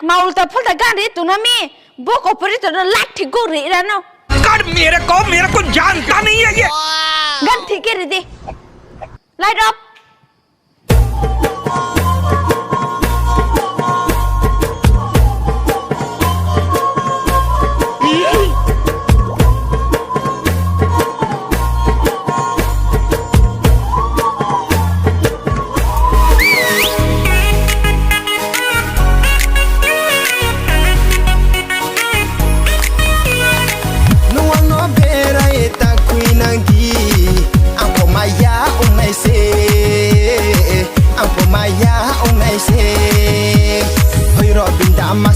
माउल्टा फुल्टा गाड़ी तू ना मी बोको परी तो ना लाठी गोरी रहनो कर मेरे को जानता नहीं है ये गन ठीक है रे light of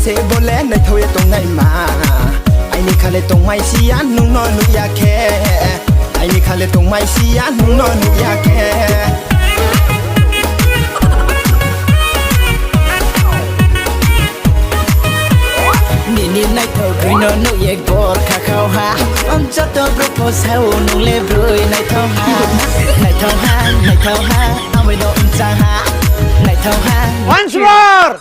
se bole na thoe tong ngai ma ai ni khale tong mai sia nu no nu ya khe ai ni khale tong mai sia nu no nu ya khe ni ni nai tho green no nu ye gor kha khao ha om cho to proposal nu le broi nai tho ha nai tho ha amai do cha ha nai tho ha once more